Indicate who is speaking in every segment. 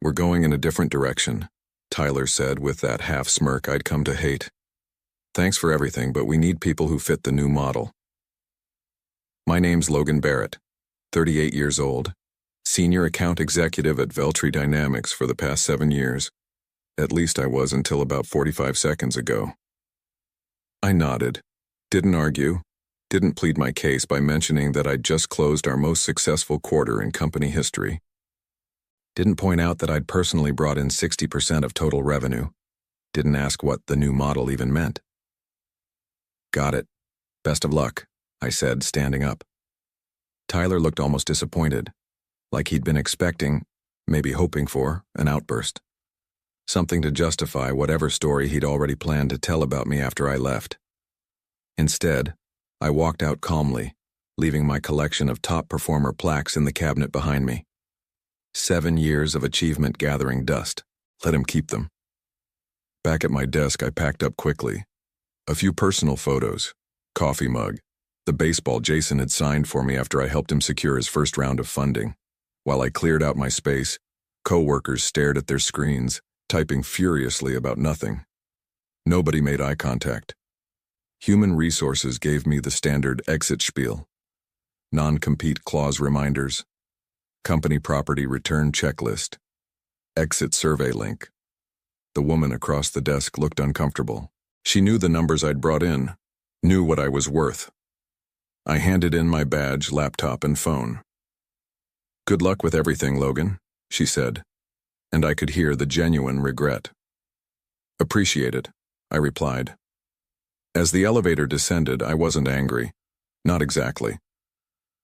Speaker 1: We're going in a different direction, Tyler said with that half smirk I'd come to hate. Thanks for everything, but we need people who fit the new model. My name's Logan Barrett, 38 years old, senior account executive at Veltri Dynamics for the past 7 years. At least I was until about 45 seconds ago. I nodded, didn't argue, didn't plead my case by mentioning that I'd just closed our most successful quarter in company history. Didn't point out that I'd personally brought in 60% of total revenue. Didn't ask what the new model even meant. Got it. Best of luck, I said, standing up. Tyler looked almost disappointed, like he'd been expecting, maybe hoping for, an outburst. Something to justify whatever story he'd already planned to tell about me after I left. Instead, I walked out calmly, leaving my collection of top performer plaques in the cabinet behind me. 7 years of achievement gathering dust. Let him keep them. Back at my desk, I packed up quickly. A few personal photos, coffee mug, the baseball Jason had signed for me after I helped him secure his first round of funding. While I cleared out my space, co-workers stared at their screens, typing furiously about nothing. Nobody made eye contact. Human Resources gave me the standard exit spiel. Non-compete clause reminders. Company property return checklist. Exit survey link. The woman across the desk looked uncomfortable. She knew the numbers I'd brought in, knew what I was worth. I handed in my badge, laptop, and phone. Good luck with everything, Logan, she said, and I could hear the genuine regret. Appreciate it, I replied. As the elevator descended, I wasn't angry. Not exactly.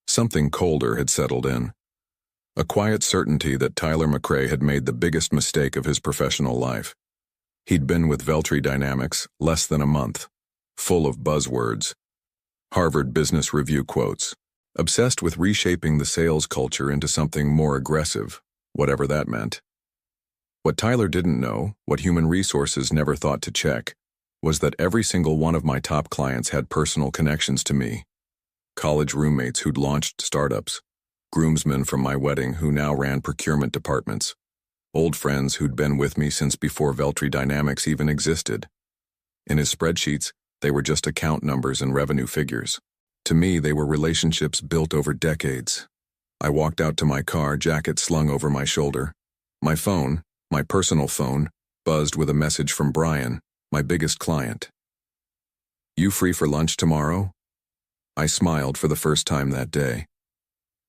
Speaker 1: Something colder had settled in. A quiet certainty that Tyler McRae had made the biggest mistake of his professional life. He'd been with Veltri Dynamics less than a month, full of buzzwords, Harvard Business Review quotes, obsessed with reshaping the sales culture into something more aggressive, whatever that meant. What Tyler didn't know, what Human Resources never thought to check, was that every single one of my top clients had personal connections to me. College roommates who'd launched startups, groomsmen from my wedding who now ran procurement departments, old friends who'd been with me since before Veltri Dynamics even existed. In his spreadsheets, they were just account numbers and revenue figures. To me, they were relationships built over decades. I walked out to my car, jacket slung over my shoulder. My phone, my personal phone, buzzed with a message from Brian, my biggest client. You free for lunch tomorrow? I smiled for the first time that day.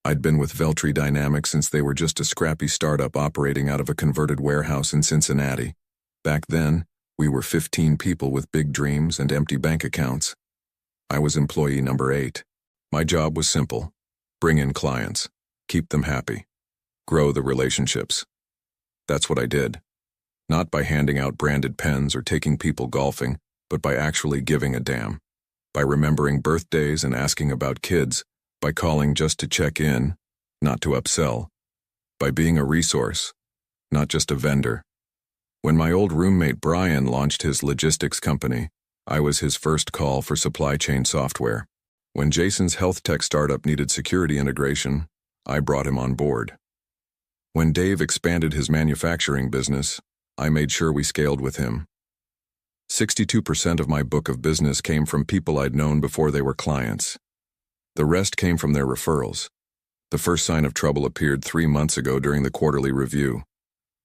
Speaker 1: I'd been with Veltri Dynamics since they were just a scrappy startup operating out of a converted warehouse in Cincinnati. Back then, we were 15 people with big dreams and empty bank accounts. I was employee number 8. My job was simple. Bring in clients, keep them happy, grow the relationships. That's what I did. Not by handing out branded pens or taking people golfing, but by actually giving a damn. By remembering birthdays and asking about kids, by calling just to check in, not to upsell. By being a resource, not just a vendor. When my old roommate Brian launched his logistics company, I was his first call for supply chain software. When Jason's health tech startup needed security integration, I brought him on board. When Dave expanded his manufacturing business, I made sure we scaled with him. 62% of my book of business came from people I'd known before they were clients. The rest came from their referrals. The first sign of trouble appeared 3 months ago during the quarterly review.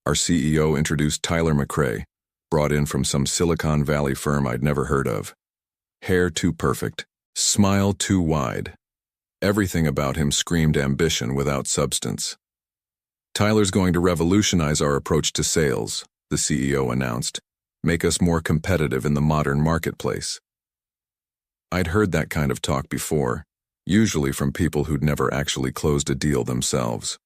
Speaker 1: Our CEO introduced Tyler McRae, brought in from some Silicon Valley firm I'd never heard of. Hair too perfect, smile too wide. Everything about him screamed ambition without substance. Tyler's going to revolutionize our approach to sales, the CEO announced, make us more competitive in the modern marketplace. I'd heard that kind of talk before, usually from people who'd never actually closed a deal themselves.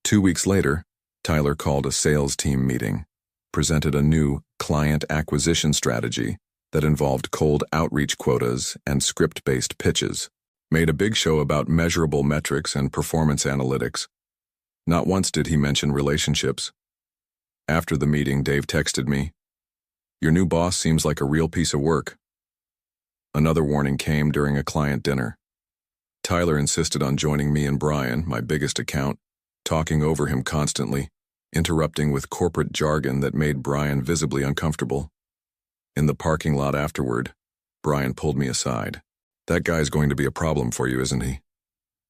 Speaker 1: 2 weeks later, Tyler called a sales team meeting, presented a new client acquisition strategy that involved cold outreach quotas and script-based pitches, made a big show about measurable metrics and performance analytics. Not once did he mention relationships. After the meeting, Dave texted me, "Your new boss seems like a real piece of work." Another warning came during a client dinner. Tyler insisted on joining me and Brian, my biggest account, talking over him constantly, interrupting with corporate jargon that made Brian visibly uncomfortable. In the parking lot afterward, Brian pulled me aside. "That guy's going to be a problem for you, isn't he?"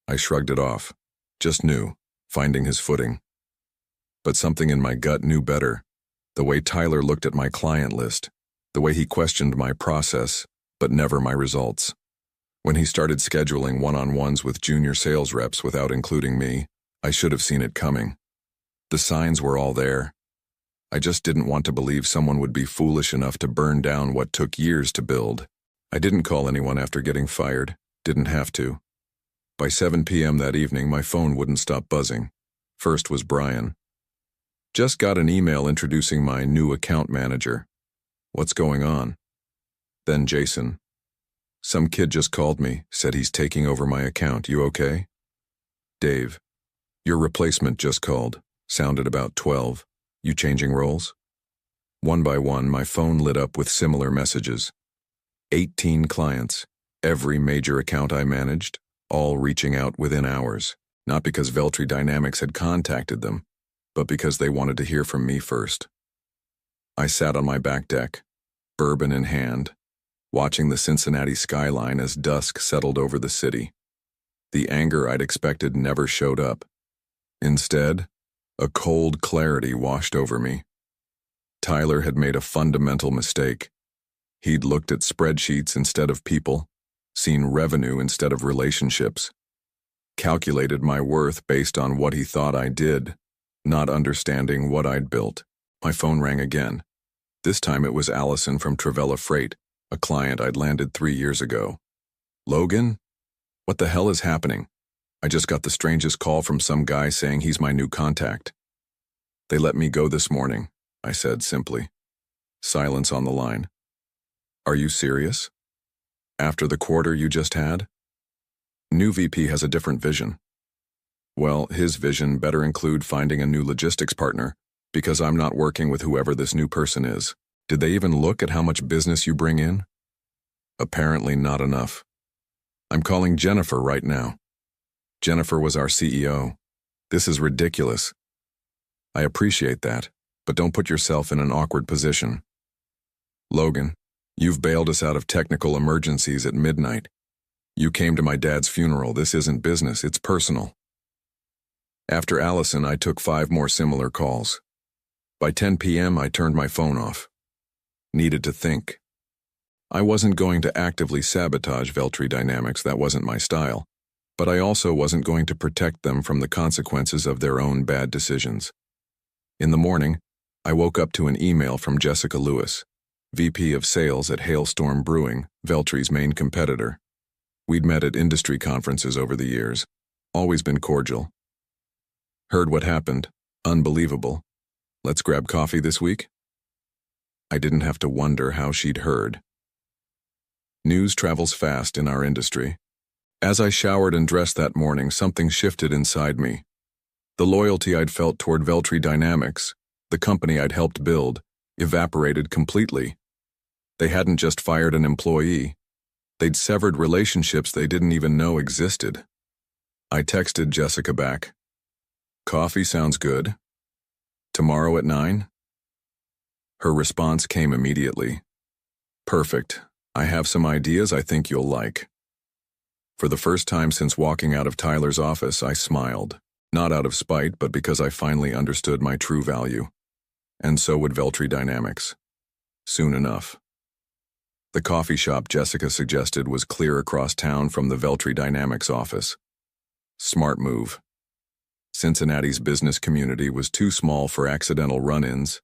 Speaker 1: I shrugged it off. Just knew, finding his footing. But something in my gut knew better. The way Tyler looked at my client list, the way he questioned my process, but never my results. When he started scheduling one-on-ones with junior sales reps without including me, I should have seen it coming. The signs were all there. I just didn't want to believe someone would be foolish enough to burn down what took years to build. I didn't call anyone after getting fired, didn't have to. By 7 p.m. that evening, my phone wouldn't stop buzzing. First was Brian. "Just got an email introducing my new account manager. What's going on?" Then Jason. "Some kid just called me, said he's taking over my account. You okay?" Dave. "Your replacement just called. Sounded about 12. You changing roles?" One by one, my phone lit up with similar messages. 18 clients, every major account I managed, all reaching out within hours, not because Veltri Dynamics had contacted them, but because they wanted to hear from me first. I sat on my back deck, bourbon in hand, watching the Cincinnati skyline as dusk settled over the city. The anger I'd expected never showed up. Instead, a cold clarity washed over me. Tyler had made a fundamental mistake. He'd looked at spreadsheets instead of people, seen revenue instead of relationships, calculated my worth based on what he thought I did, not understanding what I'd built. My phone rang again. This time it was Allison from Travella Freight, a client I'd landed 3 years ago. "Logan? What the hell is happening? I just got the strangest call from some guy saying he's my new contact." "They let me go this morning," I said simply. Silence on the line. "Are you serious? After the quarter you just had?" "New VP has a different vision." "Well, his vision better include finding a new logistics partner, because I'm not working with whoever this new person is. Did they even look at how much business you bring in?" "Apparently not enough. I'm calling Jennifer right now." "Jennifer was our CEO. This is ridiculous." "I appreciate that, but don't put yourself in an awkward position." "Logan, you've bailed us out of technical emergencies at midnight. You came to my dad's funeral. This isn't business, it's personal." After Allison, I took 5 more similar calls. By 10 p.m., I turned my phone off. Needed to think. I wasn't going to actively sabotage Veltri Dynamics, that wasn't my style, but I also wasn't going to protect them from the consequences of their own bad decisions. In the morning, I woke up to an email from Jessica Lewis, VP of Sales at Hailstorm Brewing, Veltri's main competitor. We'd met at industry conferences over the years, always been cordial. "Heard what happened. Unbelievable. Let's grab coffee this week?" I didn't have to wonder how she'd heard. News travels fast in our industry. As I showered and dressed that morning, something shifted inside me. The loyalty I'd felt toward Veltri Dynamics, the company I'd helped build, evaporated completely. They hadn't just fired an employee. They'd severed relationships they didn't even know existed. I texted Jessica back. "Coffee sounds good. Tomorrow at 9? Her response came immediately. "Perfect. I have some ideas I think you'll like." For the first time since walking out of Tyler's office, I smiled. Not out of spite, but because I finally understood my true value. And so would Veltri Dynamics. Soon enough. The coffee shop Jessica suggested was clear across town from the Veltri Dynamics office. Smart move. Cincinnati's business community was too small for accidental run-ins.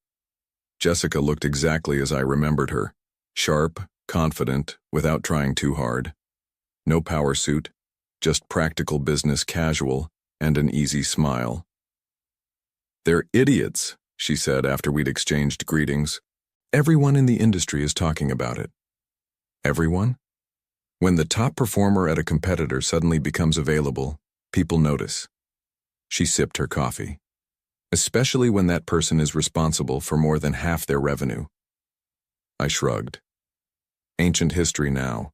Speaker 1: Jessica looked exactly as I remembered her. Sharp, confident, without trying too hard. No power suit, just practical business casual and an easy smile. "They're idiots," she said after we'd exchanged greetings. "Everyone in the industry is talking about it." Everyone? When the top performer at a competitor suddenly becomes available, people notice. She sipped her coffee. Especially when that person is responsible for more than half their revenue. I shrugged. Ancient history now.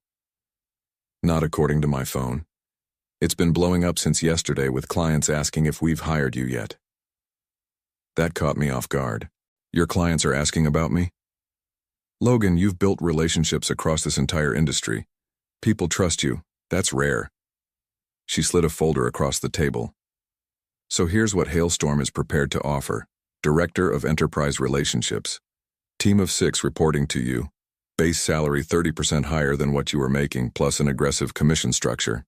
Speaker 1: Not according to my phone. It's been blowing up since yesterday with clients asking if we've hired you yet. That caught me off guard. Your clients are asking about me? Logan, you've built relationships across this entire industry. People trust you. That's rare. She slid a folder across the table. So here's what Hailstorm is prepared to offer. Director of Enterprise Relationships. Team of 6 reporting to you. Base salary 30% higher than what you were making, plus an aggressive commission structure.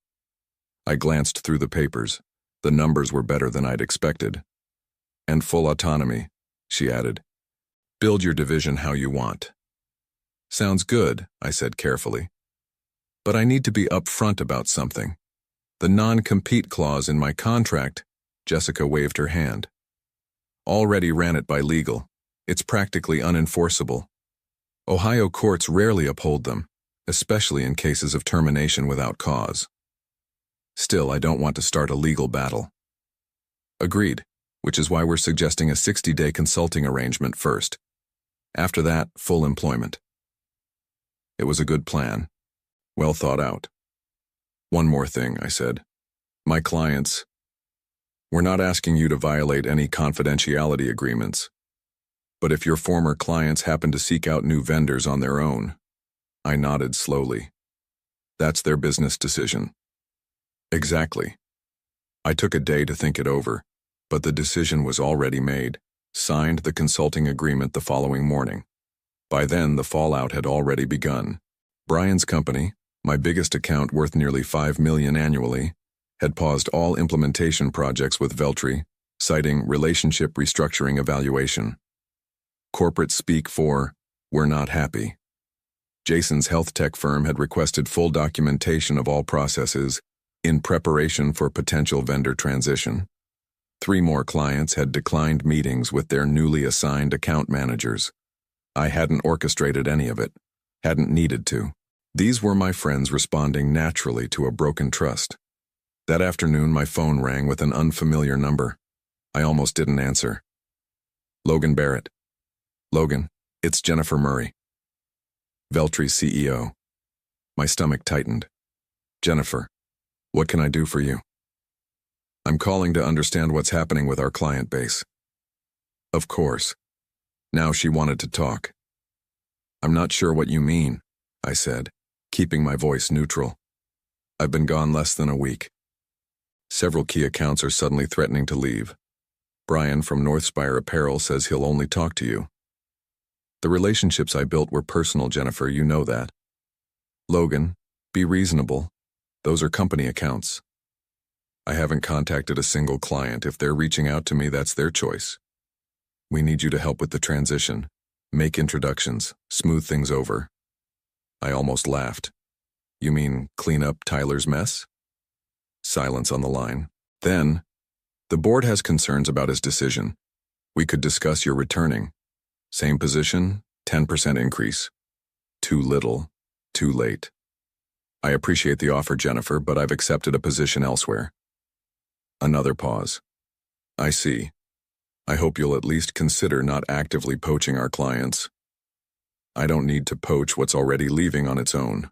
Speaker 1: I glanced through the papers. The numbers were better than I'd expected. And full autonomy, she added. Build your division how you want. Sounds good, I said carefully. But I need to be upfront about something. The non-compete clause in my contract. Jessica waved her hand. Already ran it by legal. It's practically unenforceable. Ohio courts rarely uphold them, especially in cases of termination without cause. Still, I don't want to start a legal battle. Agreed, which is why we're suggesting a 60-day consulting arrangement first. After that, full employment. It was a good plan. Well thought out. One more thing, I said. My clients. We're not asking you to violate any confidentiality agreements. But if your former clients happen to seek out new vendors on their own, I nodded slowly. That's their business decision. Exactly. I took a day to think it over, but the decision was already made. Signed the consulting agreement the following morning. By then, the fallout had already begun. Brian's company, my biggest account worth nearly $5 million annually, had paused all implementation projects with Veltri, citing relationship restructuring evaluation. Corporate speak for, we're not happy. Jason's health tech firm had requested full documentation of all processes in preparation for potential vendor transition. 3 more clients had declined meetings with their newly assigned account managers. I hadn't orchestrated any of it, hadn't needed to. These were my friends responding naturally to a broken trust. That afternoon, my phone rang with an unfamiliar number. I almost didn't answer. Logan Barrett. Logan, it's Jennifer Murray. Veltri's CEO. My stomach tightened. Jennifer, what can I do for you? I'm calling to understand what's happening with our client base. Of course. Now she wanted to talk. I'm not sure what you mean, I said, keeping my voice neutral. I've been gone less than a week. Several key accounts are suddenly threatening to leave. Brian from Northspire Apparel says he'll only talk to you. The relationships I built were personal, Jennifer, you know that. Logan, be reasonable. Those are company accounts. I haven't contacted a single client. If they're reaching out to me, that's their choice. We need you to help with the transition. Make introductions, smooth things over. I almost laughed. You mean clean up Tyler's mess? Silence on the line. Then, the board has concerns about his decision. We could discuss your returning. Same position, 10% increase. Too little, too late. I appreciate the offer, Jennifer, but I've accepted a position elsewhere. Another pause. I see. I hope you'll at least consider not actively poaching our clients. I don't need to poach what's already leaving on its own.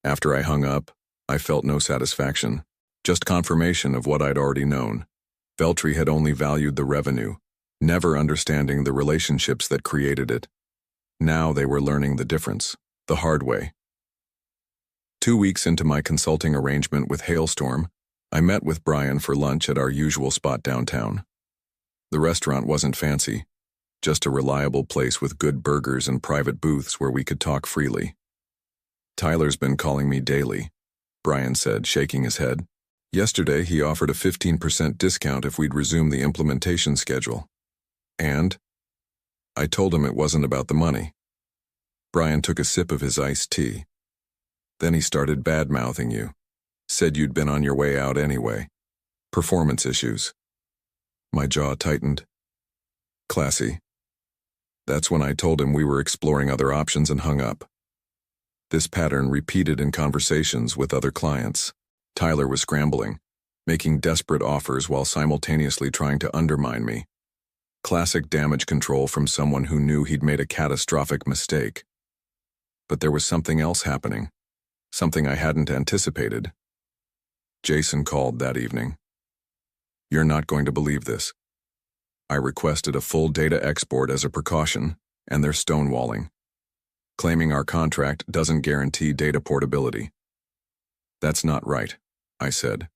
Speaker 1: After I hung up, I felt no satisfaction, just confirmation of what I'd already known. Veltri had only valued the revenue, never understanding the relationships that created it. Now they were learning the difference, the hard way. 2 weeks into my consulting arrangement with Hailstorm, I met with Brian for lunch at our usual spot downtown. The restaurant wasn't fancy, just a reliable place with good burgers and private booths where we could talk freely. Tyler's been calling me daily, Brian said, shaking his head. Yesterday, he offered a 15% discount if we'd resume the implementation schedule. And? I told him it wasn't about the money. Brian took a sip of his iced tea. Then he started bad-mouthing you. Said you'd been on your way out anyway. Performance issues. My jaw tightened. Classy. That's when I told him we were exploring other options and hung up. This pattern repeated in conversations with other clients. Tyler was scrambling, making desperate offers while simultaneously trying to undermine me. Classic damage control from someone who knew he'd made a catastrophic mistake. But there was something else happening, something I hadn't anticipated. Jason called that evening. You're not going to believe this. I requested a full data export as a precaution, and they're stonewalling, claiming our contract doesn't guarantee data portability. That's not right, I said.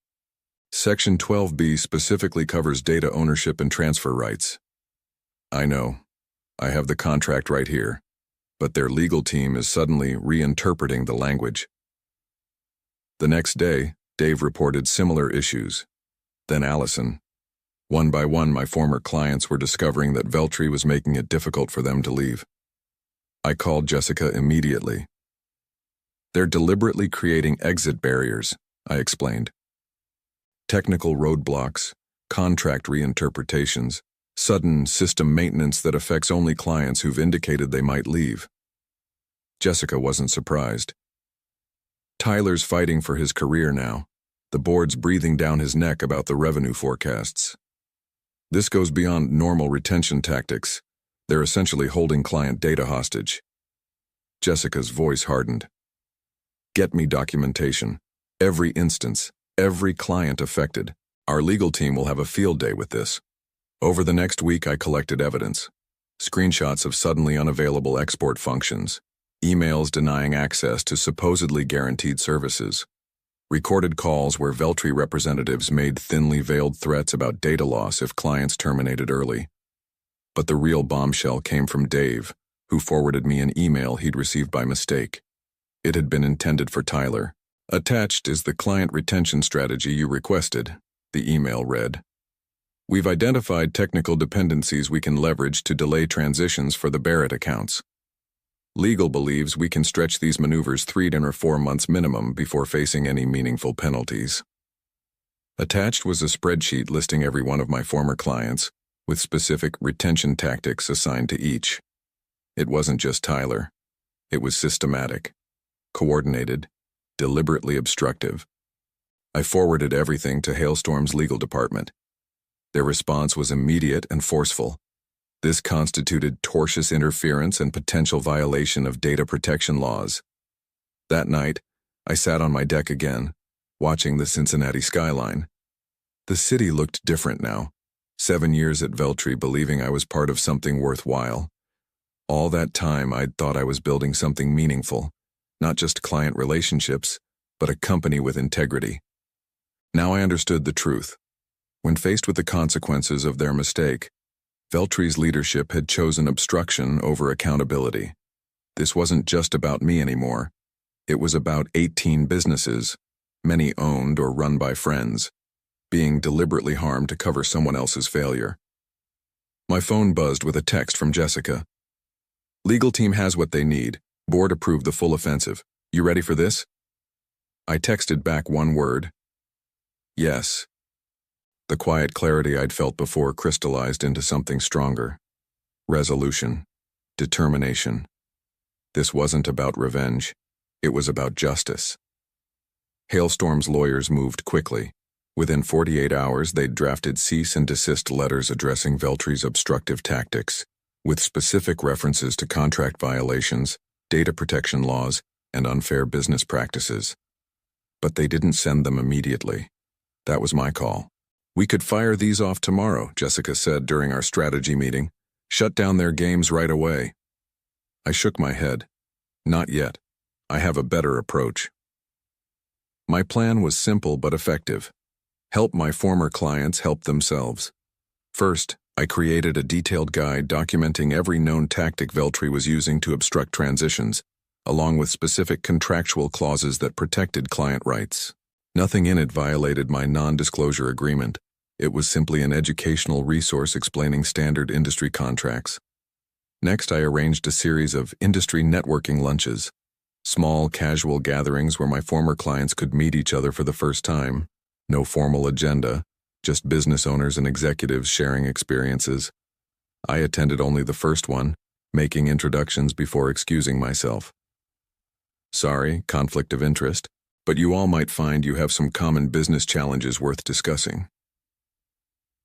Speaker 1: Section 12B specifically covers data ownership and transfer rights. I know. I have the contract right here, but their legal team is suddenly reinterpreting the language. The next day, Dave reported similar issues. Then Allison. One by one, my former clients were discovering that Veltri was making it difficult for them to leave. I called Jessica immediately. They're deliberately creating exit barriers, I explained. Technical roadblocks, contract reinterpretations, sudden system maintenance that affects only clients who've indicated they might leave. Jessica wasn't surprised. Tyler's fighting for his career now. The board's breathing down his neck about the revenue forecasts. This goes beyond normal retention tactics. They're essentially holding client data hostage. Jessica's voice hardened. Get me documentation. Every instance, every client affected. Our legal team will have a field day with this. Over the next week, I collected evidence. Screenshots of suddenly unavailable export functions, emails denying access to supposedly guaranteed services, recorded calls where Veltri representatives made thinly veiled threats about data loss if clients terminated early. But the real bombshell came from Dave, who forwarded me an email he'd received by mistake. It had been intended for Tyler. Attached is the client retention strategy you requested, the email read. We've identified technical dependencies we can leverage to delay transitions for the Barrett accounts. Legal believes we can stretch these maneuvers 3 or 4 months minimum before facing any meaningful penalties. Attached was a spreadsheet listing every one of my former clients, with specific retention tactics assigned to each. It wasn't just Tyler. It was systematic, coordinated, deliberately obstructive. I forwarded everything to Hailstorm's legal department. Their response was immediate and forceful. This constituted tortious interference and potential violation of data protection laws. That night, I sat on my deck again, watching the Cincinnati skyline. The city looked different now. 7 years at Veltri, believing I was part of something worthwhile. All that time, I'd thought I was building something meaningful, not just client relationships, but a company with integrity. Now I understood the truth. When faced with the consequences of their mistake, Veltri's leadership had chosen obstruction over accountability. This wasn't just about me anymore. It was about 18 businesses, many owned or run by friends, being deliberately harmed to cover someone else's failure. My phone buzzed with a text from Jessica. Legal team has what they need. Board approved the full offensive. You ready for this? I texted back one word. Yes. The quiet clarity I'd felt before crystallized into something stronger. Resolution. Determination. This wasn't about revenge. It was about justice. Hailstorm's lawyers moved quickly. Within 48 hours, they'd drafted cease and desist letters addressing Veltri's obstructive tactics, with specific references to contract violations, data protection laws, and unfair business practices. But they didn't send them immediately. That was my call. We could fire these off tomorrow, Jessica said during our strategy meeting. Shut down their games right away. I shook my head. Not yet. I have a better approach. My plan was simple but effective. Help my former clients help themselves. First, I created a detailed guide documenting every known tactic Veltri was using to obstruct transitions, along with specific contractual clauses that protected client rights. Nothing in it violated my non-disclosure agreement. It was simply an educational resource explaining standard industry contracts. Next, I arranged a series of industry networking lunches, small, casual gatherings where my former clients could meet each other for the first time. No formal agenda, just business owners and executives sharing experiences. I attended only the first one, making introductions before excusing myself. Sorry, conflict of interest, but you all might find you have some common business challenges worth discussing.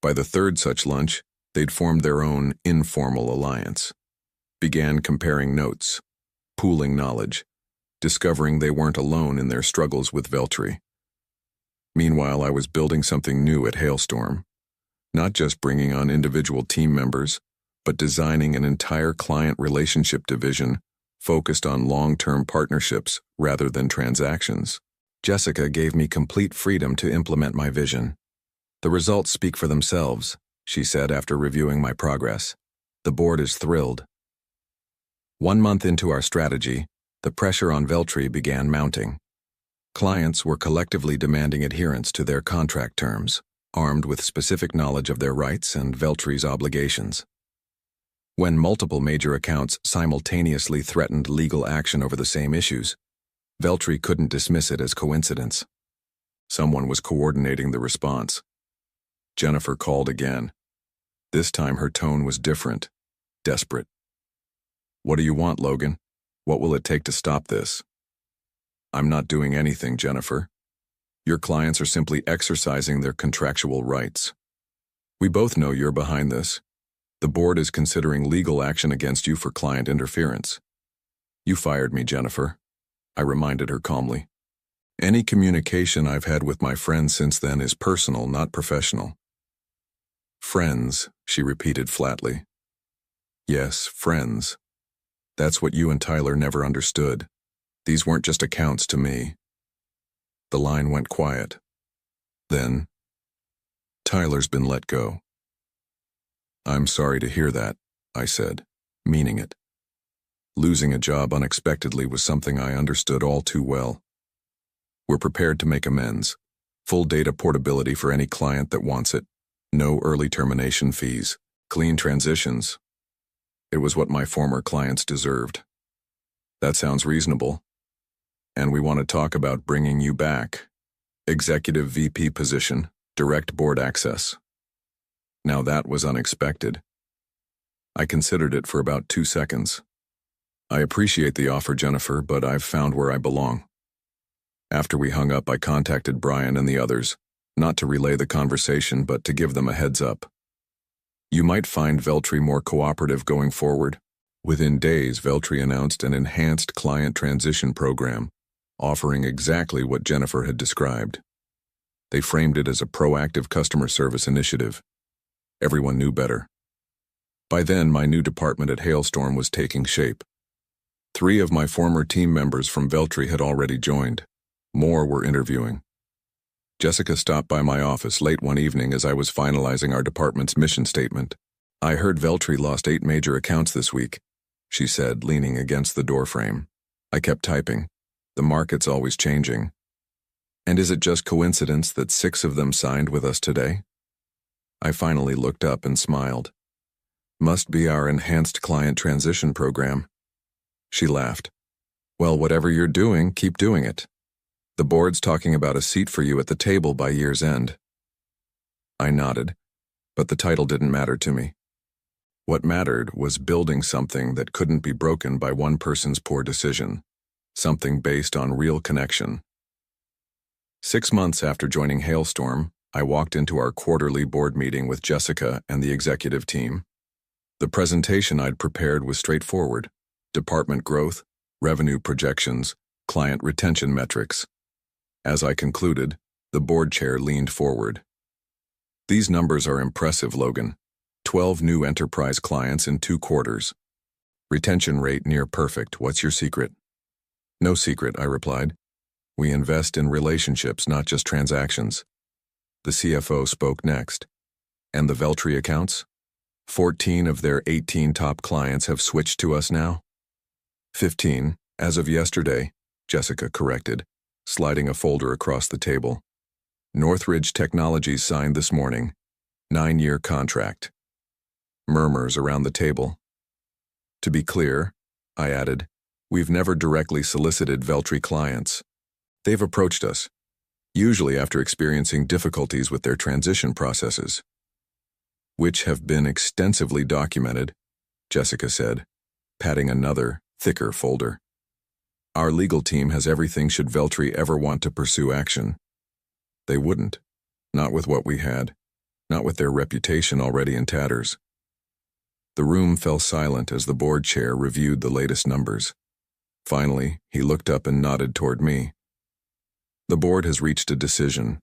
Speaker 1: By the third such lunch, they'd formed their own informal alliance, began comparing notes, pooling knowledge, discovering they weren't alone in their struggles with Veltri. Meanwhile, I was building something new at Hailstorm, Not just bringing on individual team members, but designing an entire client relationship division focused on long-term partnerships rather than transactions. Jessica gave me complete freedom to implement my vision. "The results speak for themselves," she said after reviewing my progress. "The board is thrilled." 1 month into our strategy, the pressure on Veltri began mounting. Clients were collectively demanding adherence to their contract terms, armed with specific knowledge of their rights and Veltri's obligations. When multiple major accounts simultaneously threatened legal action over the same issues, Veltri couldn't dismiss it as coincidence. Someone was coordinating the response. Jennifer called again. This time her tone was different, desperate. "What do you want, Logan? What will it take to stop this?" "I'm not doing anything, Jennifer. Your clients are simply exercising their contractual rights. We both know you're behind this. The board is considering legal action against you for client interference." "You fired me, Jennifer," I reminded her calmly. "Any communication I've had with my friends since then is personal, not professional." "Friends," she repeated flatly. "Yes, friends. That's what you and Tyler never understood. These weren't just accounts to me." The line went quiet. Then, "Tyler's been let go." "I'm sorry to hear that," I said, meaning it. Losing a job unexpectedly was something I understood all too well. "We're prepared to make amends. Full data portability for any client that wants it. No early termination fees. Clean transitions." It was what my former clients deserved. "That sounds reasonable. And we want to talk about bringing you back. Executive VP position, direct board access." Now that was unexpected. I considered it for about 2 seconds. "I appreciate the offer, Jennifer, but I've found where I belong." After we hung up, I contacted Brian and the others, not to relay the conversation, but to give them a heads up. "You might find Veltri more cooperative going forward." Within days, Veltri announced an enhanced client transition program, offering exactly what Jennifer had described. They framed it as a proactive customer service initiative. Everyone knew better. By then, my new department at Hailstorm was taking shape. 3 of my former team members from Veltri had already joined. More were interviewing. Jessica stopped by my office late one evening as I was finalizing our department's mission statement. "I heard Veltri lost 8 major accounts this week," she said, leaning against the doorframe. I kept typing. The market's always changing. "And is it just coincidence that 6 of them signed with us today?" I finally looked up and smiled. "Must be our enhanced client transition program." She laughed. "Well, whatever you're doing, keep doing it. The board's talking about a seat for you at the table by year's end." I nodded, but the title didn't matter to me. What mattered was building something that couldn't be broken by one person's poor decision, something based on real connection. 6 months after joining Hailstorm, I walked into our quarterly board meeting with Jessica and the executive team. The presentation I'd prepared was straightforward: department growth, revenue projections, client retention metrics. As I concluded, the board chair leaned forward. "These numbers are impressive, Logan. 12 new enterprise clients in 2 quarters. Retention rate near perfect. What's your secret?" "No secret," I replied. "We invest in relationships, not just transactions." The CFO spoke next. "And the Veltri accounts? 14 of their 18 top clients have switched to us now?" 15, as of yesterday," Jessica corrected, sliding a folder across the table. "Northridge Technologies signed this morning. 9-year contract." Murmurs around the table. "To be clear," I added, "we've never directly solicited Veltri clients. They've approached us, usually after experiencing difficulties with their transition processes." "Which have been extensively documented," Jessica said, patting another, thicker folder. "Our legal team has everything should Veltri ever want to pursue action." They wouldn't. Not with what we had. Not with their reputation already in tatters. The room fell silent as the board chair reviewed the latest numbers. Finally, he looked up and nodded toward me. "The board has reached a decision.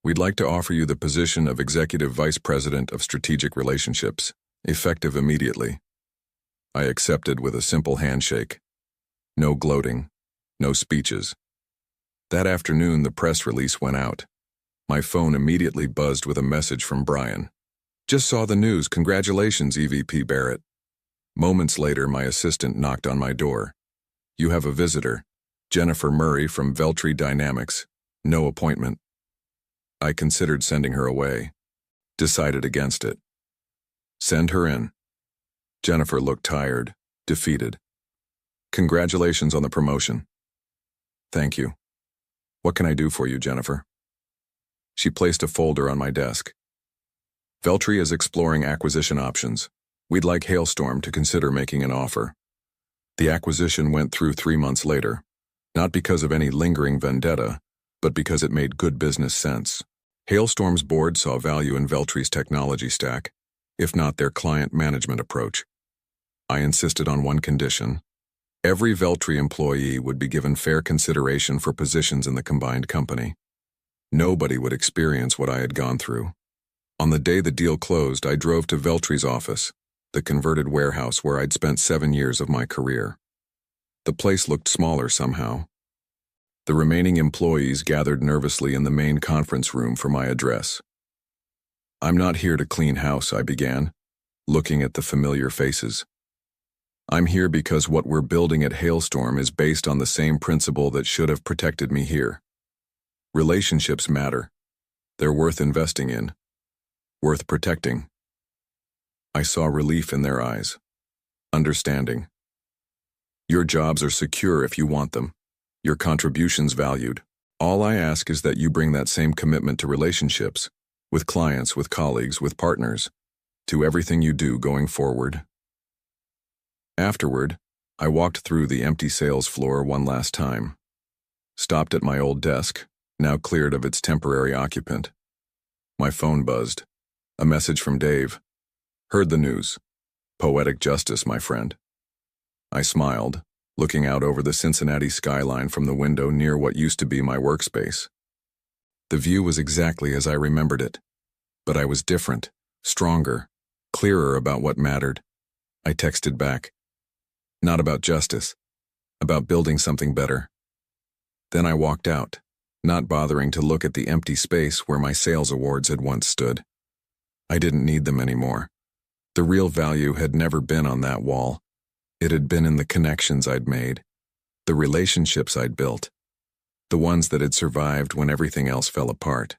Speaker 1: We'd like to offer you the position of Executive Vice President of Strategic Relationships, effective immediately. I accepted with a simple handshake. No gloating, no speeches. That afternoon, the press release went out. My phone immediately buzzed with a message from Brian. Just saw the news. Congratulations, EVP Barrett. Moments later, my assistant knocked on my door. You have a visitor, Jennifer Murray from Veltri Dynamics. No appointment. I considered sending her away. Decided against it. Send her in. Jennifer looked tired, defeated. Congratulations on the promotion. Thank you. What can I do for you, Jennifer? She placed a folder on my desk. Veltri is exploring acquisition options. We'd like Hailstorm to consider making an offer. The acquisition went through 3 months later, not because of any lingering vendetta, but because it made good business sense. Hailstorm's board saw value in Veltri's technology stack, if not their client management approach. I insisted on one condition. Every Veltri employee would be given fair consideration for positions in the combined company. Nobody would experience what I had gone through. On the day the deal closed, I drove to Veltri's office, the converted warehouse where I'd spent 7 years of my career. The place looked smaller somehow. The remaining employees gathered nervously in the main conference room for my address. I'm not here to clean house, I began, looking at the familiar faces. I'm here because what we're building at Hailstorm is based on the same principle that should have protected me here. Relationships matter. They're worth investing in. Worth protecting. I saw relief in their eyes. Understanding. Your jobs are secure if you want them. Your contributions valued. All I ask is that you bring that same commitment to relationships, with clients, with colleagues, with partners, to everything you do going forward. Afterward, I walked through the empty sales floor one last time. Stopped at my old desk, now cleared of its temporary occupant. My phone buzzed. A message from Dave. Heard the news. Poetic justice, my friend. I smiled, looking out over the Cincinnati skyline from the window near what used to be my workspace. The view was exactly as I remembered it, but I was different, stronger, clearer about what mattered. I texted back. Not about justice, about building something better. Then I walked out, not bothering to look at the empty space where my sales awards had once stood. I didn't need them anymore. The real value had never been on that wall. It had been in the connections I'd made, the relationships I'd built, the ones that had survived when everything else fell apart.